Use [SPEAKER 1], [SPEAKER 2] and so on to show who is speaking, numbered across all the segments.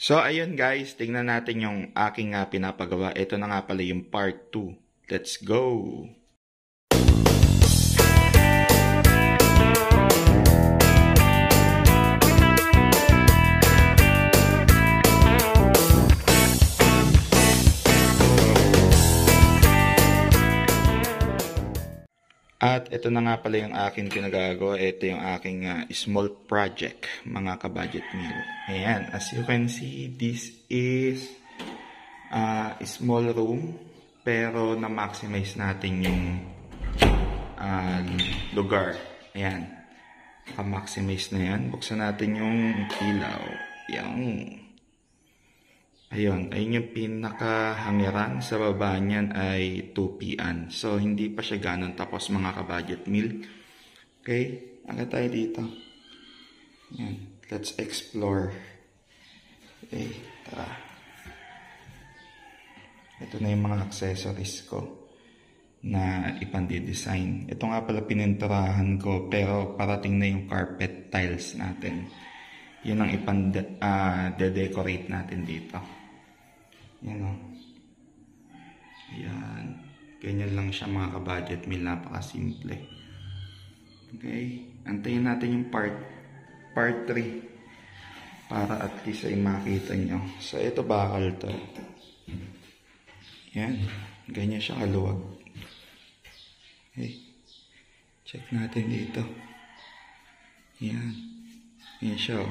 [SPEAKER 1] So, ayun guys, tingnan natin yung aking pinapagawa. Ito na nga pala yung part 2. Let's go! At ito na nga pala yung aking pinagagawa. Ito yung aking small project, mga ka-budget meal. Ayan, as you can see, this is a small room. Pero na-maximize natin yung lugar. Ayan, naka-maximize na yan. Buksan natin yung ilaw. Ayan. Ayun, ayun yung pinakahangiran. Sa baba niyan ay 2PN. So, hindi pa siya ganun tapos mga ka-budget meal. Okay, agad tayo dito. Ayan, let's explore. Okay, tara. Ito na yung mga accessories ko na ipandi-design. Ito nga pala pininturahan ko pero parating na yung carpet tiles natin. Yun ang ipande-decorate natin dito. Yan o. Ayan. Ganyan lang siya mga ka-budget meal. Napaka-simple. Okay. Antayin natin yung part 3. Para at least ay makita nyo. So, ito bakal to. Yan. Ganyan siya kaluwag. Okay. Check natin dito. Yan. Yan siya o.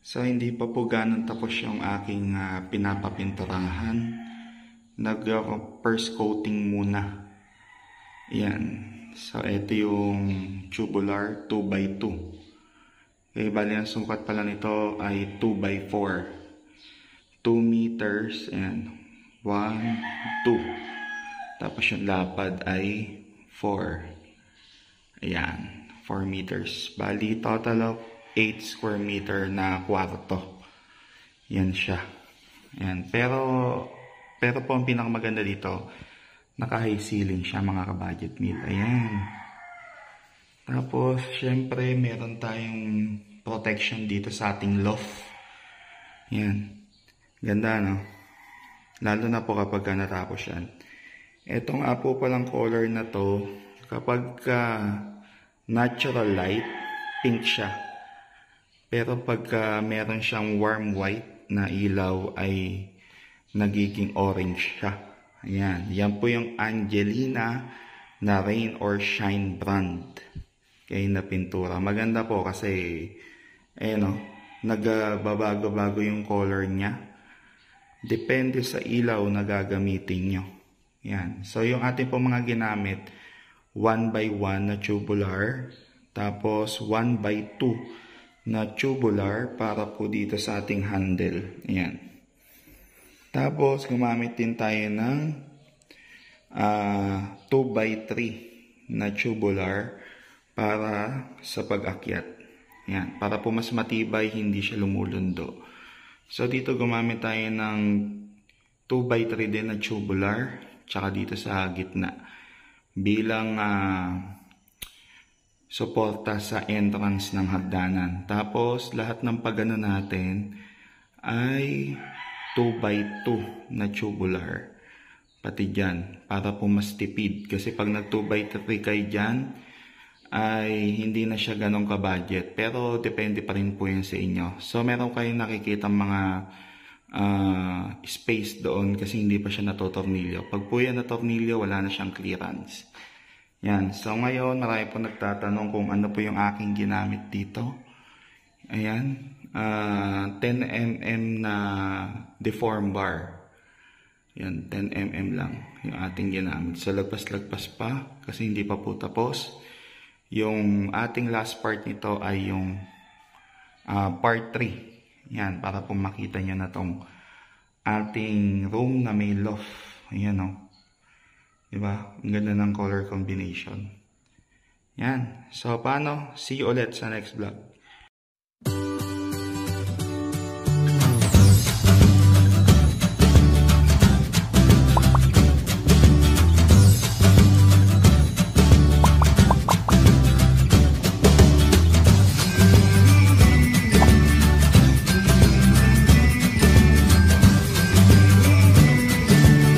[SPEAKER 1] So, hindi pa po ganun tapos yung aking pinapapinturahan. Nag-first coating muna. Ayan. So, ito yung tubular 2x2. Okay, bali ang sukat pala nito ay 2x4. 2 meters. Ayan. 1, 2. Tapos yung lapad ay 4. Ayan. 4 meters. Bali, total of 8 square meter na kwarto. Yan siya. Yan. Pero po ang pinakamaganda dito, naka-high ceiling siya mga ka-budget meal. Ayan. Tapos, syempre, meron tayong protection dito sa ating loft. Yan. Ganda, no? Lalo na po kapag natapos yan. Ito nga po palang color na to, kapag natural light, pink siya. Pero pagka meron siyang warm white na ilaw ay nagiging orange siya. Ayan. Yan po yung Angelina na Rain or Shine brand. Okay, na pintura. Maganda po kasi nagbabago-bago yung color niya. Depende sa ilaw na gagamitin nyo. Yan. So yung ating po mga ginamit, 1x1 na tubular. Tapos 1x2 na tubular para po dito sa ating handle. Ayan. Tapos, gumamit din tayo ng 2x3 na tubular para sa pag-akyat. Ayan. Para po mas matibay, hindi siya lumulundo. So, dito gumamit tayo ng 2x3 din na tubular, tsaka dito sa gitna. Bilang suporta sa entrance ng hagdanan. Tapos, lahat ng pagano natin ay 2x2 na tubular. Pati dyan, para po mas tipid. Kasi pag nag 2x3 kayo dyan, ay hindi na siya ganong ka-budget. Pero, depende pa rin po yan sa inyo. So, meron kayong nakikita mga space doon kasi hindi pa siya natotornilyo. Pag po yan natornilyo, wala na siyang clearance. Yan. So, ngayon, marami po nagtatanong kung ano po yung aking ginamit dito. Ayan. 10mm na deform bar. Yan. 10mm lang yung ating ginamit. So, lagpas-lagpas pa kasi hindi pa po tapos. Yung ating last part nito ay yung part 3. Yan. Para po makita nyo na tong ating room na may loft. Ayan o. Diba? Ang ganda ng color combination. Yan. So, paano? See you ulit sa next vlog.